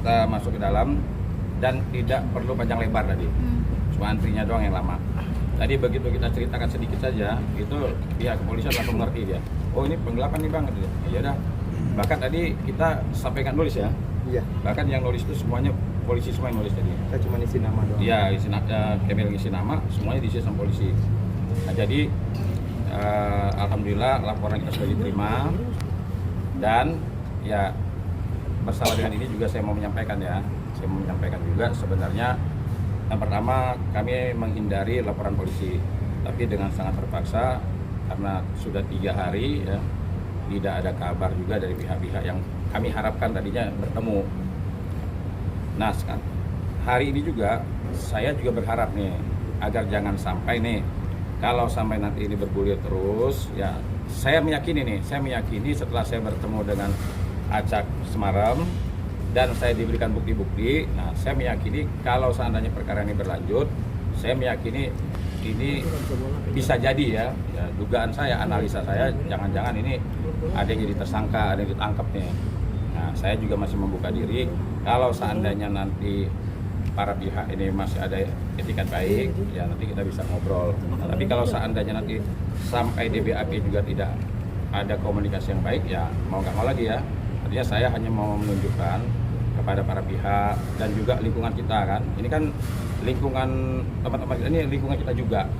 kita masuk ke dalam dan tidak perlu panjang lebar tadi. Cuma antrinya doang yang lama. Tadi begitu kita ceritakan sedikit saja, itu pihak kepolisian langsung mengerti dia. Oh ini penggelapan nih bang, gitu. Ya udah. Bahkan tadi kita sampaikan nulis ya. Iya. Bahkan yang nulis itu semuanya polisi semua yang nulis tadi. Saya cuma isi nama doang. Iya, Kemil ngisi nama, semuanya diisi sama polisi. Nah jadi alhamdulillah laporan kita sudah diterima dan ya bersama dengan ini juga saya mau menyampaikan ya. Saya mau menyampaikan juga sebenarnya yang pertama kami menghindari laporan polisi, tapi dengan sangat terpaksa karena sudah 3 hari ya tidak ada kabar juga dari pihak-pihak yang kami harapkan tadinya bertemu. Nah hari ini juga saya juga berharap nih agar jangan sampai nih kalau sampai nanti ini bergulir terus ya saya meyakini setelah saya bertemu dengan Acak Semarang dan saya diberikan bukti-bukti, nah saya meyakini kalau seandainya perkara ini berlanjut, saya meyakini ini bisa jadi ya dugaan saya, analisa saya, jangan-jangan ini ada yang jadi tersangka, ada yang ditangkap nih. Nah saya juga masih membuka diri, kalau seandainya nanti para pihak ini masih ada etikat baik, ya nanti kita bisa ngobrol. Nah, tapi kalau seandainya nanti sampai DBAP juga tidak ada komunikasi yang baik, ya mau nggak mau lagi ya. Artinya saya hanya mau menunjukkan kepada para pihak dan juga lingkungan kita kan. Ini kan lingkungan teman-teman kita, ini lingkungan kita juga.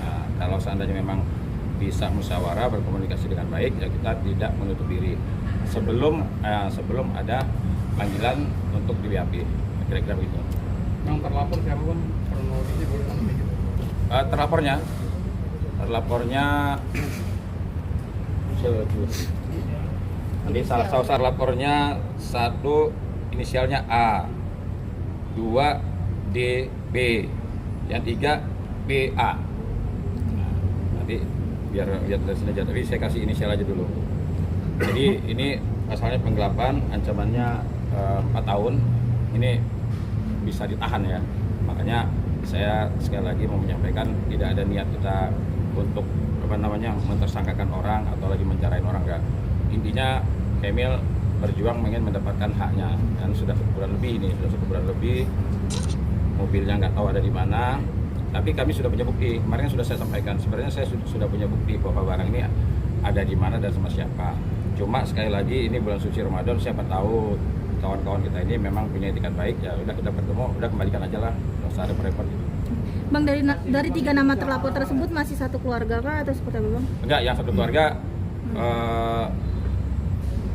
Nah, kalau seandainya memang bisa musyawarah berkomunikasi dengan baik, ya kita tidak menutup diri sebelum ada panggilan untuk DBAP. Kira-kira begitu. Yang terlapor siapa bang? Kronologisnya boleh sampai gitu. Terlapornya nanti salah lapornya 1 inisialnya A, 2 DB, yang 3 BA. Nah, nanti biar dari sini aja, tapi saya kasih inisial aja dulu. Jadi ini pasalnya penggelapan, ancamannya 4 tahun. Ini bisa ditahan ya. Makanya saya sekali lagi mau menyampaikan tidak ada niat kita untuk mentersangkakan orang atau lagi mencarain orang, enggak. Intinya Kemil berjuang ingin mendapatkan haknya, dan sudah 1 bulan lebih mobilnya nggak tahu ada di mana, tapi kami sudah punya bukti. Kemarin sudah saya sampaikan, sebenarnya saya sudah punya bukti bahwa barang ini ada di mana dan sama siapa. Cuma sekali lagi ini bulan suci Ramadan, siapa tahu kawan-kawan kita ini memang punya etikat baik, ya udah kita bertemu, udah kembalikan aja lah, nggak usah ada repot gitu. Bang, dari 3 nama terlapor tersebut masih satu keluarga kah atau seperti apa bang? Enggak, yang satu keluarga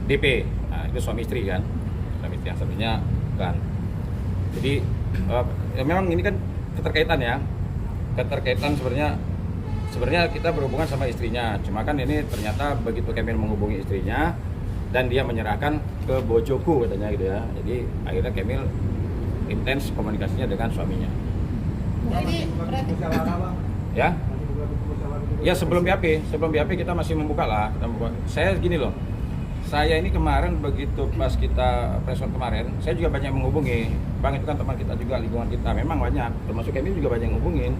DP, nah itu suami istri kan, suami istri, yang satunya bukan. Jadi ya memang ini kan keterkaitan sebenarnya kita berhubungan sama istrinya, cuma kan ini ternyata begitu Kemil menghubungi istrinya dan dia menyerahkan ke bojoku katanya gitu ya, jadi akhirnya Kemil intens komunikasinya dengan suaminya. Jadi berarti ya sebelum BAP kita masih membuka lah, saya gini loh. Saya ini kemarin begitu pas kita presscon kemarin, saya juga banyak menghubungi. Bang, itu kan teman kita juga, lingkungan kita. Memang banyak, termasuk Kemil juga banyak menghubungin.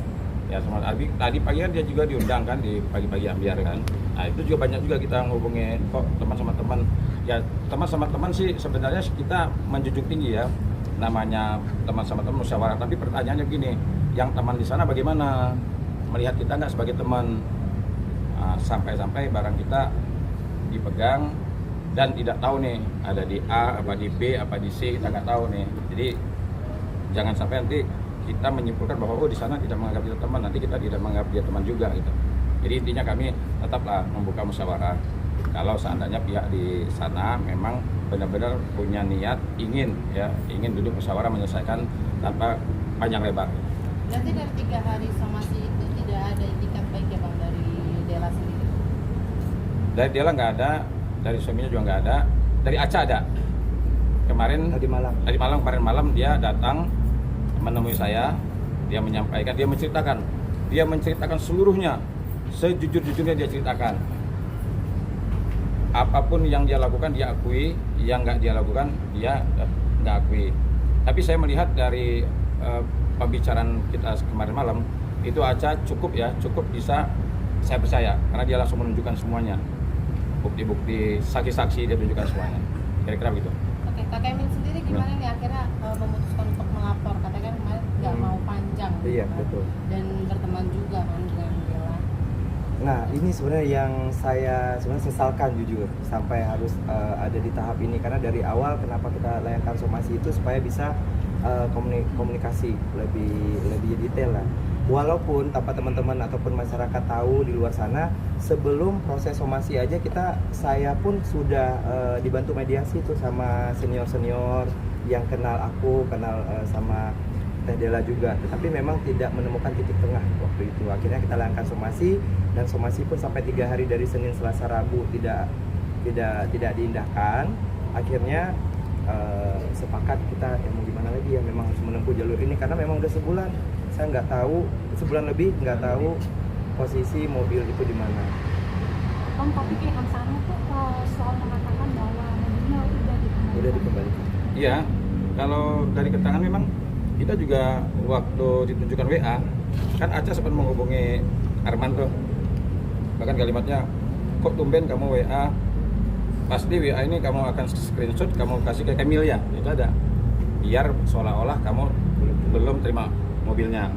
Ya sama tadi pagi kan dia juga diundang kan di pagi-pagi ambiar kan. Nah itu juga banyak juga kita menghubungi. Kok teman sama teman? Ya teman sama teman sih sebenarnya kita menjunjung tinggi ya. Namanya teman sama teman musyawarah. Tapi pertanyaannya begini, yang teman di sana bagaimana? Melihat kita nggak sebagai teman? Nah, sampai-sampai barang kita dipegang dan tidak tahu nih ada di A, apa di B, apa di C, kita nggak tahu nih. Jadi jangan sampai nanti kita menyimpulkan bahwa di sana tidak menganggap kita teman, nanti kita tidak menganggap dia teman juga gitu. Jadi intinya kami tetaplah membuka musyawarah. Kalau seandainya pihak di sana memang benar-benar punya niat ingin duduk musyawarah menyelesaikan tanpa panjang lebar. berarti dari 3 hari somasi itu tidak ada etikat baik ya bang dari Dela sendiri? Dari Dela nggak ada, dari suaminya juga nggak ada, dari Aca ada. Kemarin kemarin malam dia datang menemui saya, dia menyampaikan, dia menceritakan seluruhnya, sejujur-jujurnya dia ceritakan. Apapun yang dia lakukan dia akui, yang nggak dia lakukan dia nggak akui. Tapi saya melihat dari pembicaraan kita kemarin malam itu Aca cukup bisa saya percaya karena dia langsung menunjukkan semuanya, bukti-bukti, saksi-saksi dia tunjukkan semuanya. Kira-kira begitu. Oke, Kak Emil sendiri gimana nih akhirnya memutuskan untuk melapor? Katanya kan kemarin nggak mau panjang. Iya, kan? betul. Dan berteman juga kan dengan Bella. Nah, ini sebenarnya yang saya sebenarnya sesalkan jujur sampai harus ada di tahap ini, karena dari awal kenapa kita layangkan somasi itu supaya bisa komunikasi lebih detail lah. Walaupun tanpa teman-teman ataupun masyarakat tahu di luar sana, sebelum proses somasi aja saya pun sudah dibantu mediasi tuh sama senior-senior yang kenal aku, kenal sama Teh Della juga, tetapi memang tidak menemukan titik tengah waktu itu. Akhirnya kita layangkan somasi, dan somasi pun sampai 3 hari dari Senin, Selasa, Rabu tidak diindahkan. Akhirnya sepakat kita mau gimana lagi ya, memang harus menempuh jalur ini karena memang udah sebulan. Saya nggak tahu, sebulan lebih nggak tahu posisi mobil itu di mana. Om, tapi pihak sana tuh soal mengatakan bahwa mobilnya Udah dikembalikan. Iya, kalau dari keterangan memang kita juga waktu ditunjukkan WA, kan Aca sempat menghubungi Arman tuh. Bahkan kalimatnya, kok tumben kamu WA, pasti WA ini kamu akan screenshot, kamu kasih ke Emilia, itu ada. Biar seolah-olah kamu belum terima mobilnya.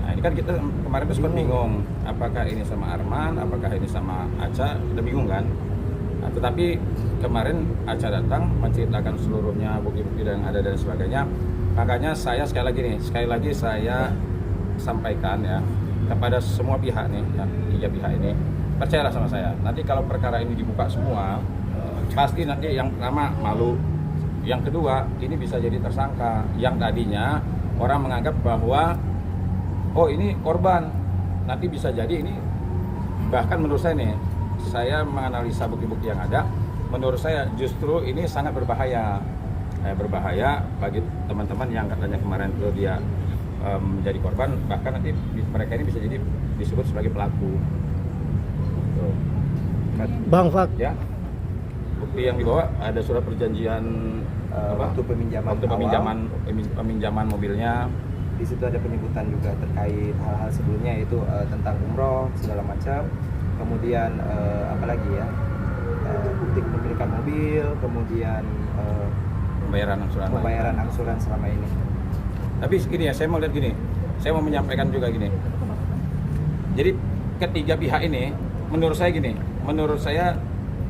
Nah ini kan kita kemarin tuh sempat bingung, apakah ini sama Arman, apakah ini sama Aca, kita bingung kan. Nah, tetapi kemarin Aca datang menceritakan seluruhnya, bukti-bukti yang ada dan sebagainya. Makanya saya sekali lagi saya sampaikan ya kepada semua pihak nih, ya, 3 pihak ini, percayalah sama saya. Nanti kalau perkara ini dibuka semua, pasti nanti yang pertama malu, yang kedua ini bisa jadi tersangka. Yang tadinya orang menganggap bahwa oh ini korban, nanti bisa jadi ini, bahkan menurut saya nih, saya menganalisa bukti-bukti yang ada, menurut saya justru ini sangat berbahaya. Berbahaya bagi teman-teman yang katanya kemarin itu dia menjadi korban, bahkan nanti mereka ini bisa jadi disebut sebagai pelaku. Tuh. Bang Fak, Ya, bukti yang dibawa ada surat perjanjian Waktu peminjaman peminjaman mobilnya. Di situ ada penyebutan juga terkait hal-hal sebelumnya, yaitu tentang umroh segala macam. Kemudian apalagi ya, bukti kepemilikan mobil, kemudian pembayaran angsuran selama ini. Tapi gini ya, saya mau lihat gini, saya mau menyampaikan juga gini. Jadi ketiga pihak ini, menurut saya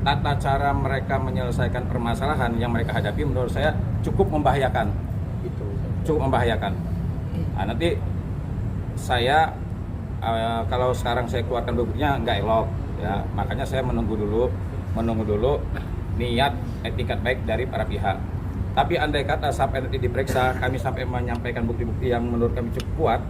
tata cara mereka menyelesaikan permasalahan yang mereka hadapi menurut saya cukup membahayakan. Cukup membahayakan. Nah, nanti saya kalau sekarang saya keluarkan buktinya nggak elok ya, makanya saya menunggu dulu niat etikat baik dari para pihak. Tapi andai kata sampai nanti diperiksa, kami sampai menyampaikan bukti-bukti yang menurut kami cukup kuat,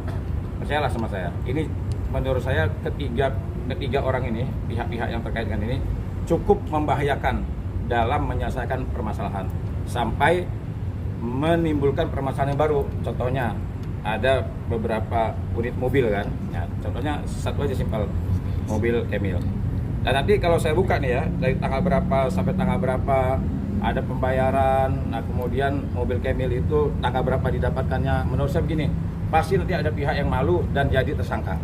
percayalah sama saya. Ini menurut saya ketiga orang ini, pihak-pihak yang terkait dengan ini cukup membahayakan dalam menyelesaikan permasalahan sampai menimbulkan permasalahan yang baru. Contohnya ada beberapa unit mobil kan, ya, contohnya satu aja simpel, mobil Emil. Dan nanti kalau saya buka nih ya, dari tanggal berapa sampai tanggal berapa ada pembayaran, nah kemudian mobil Emil itu tanggal berapa didapatkannya, menurut saya begini, pasti nanti ada pihak yang malu dan jadi tersangka.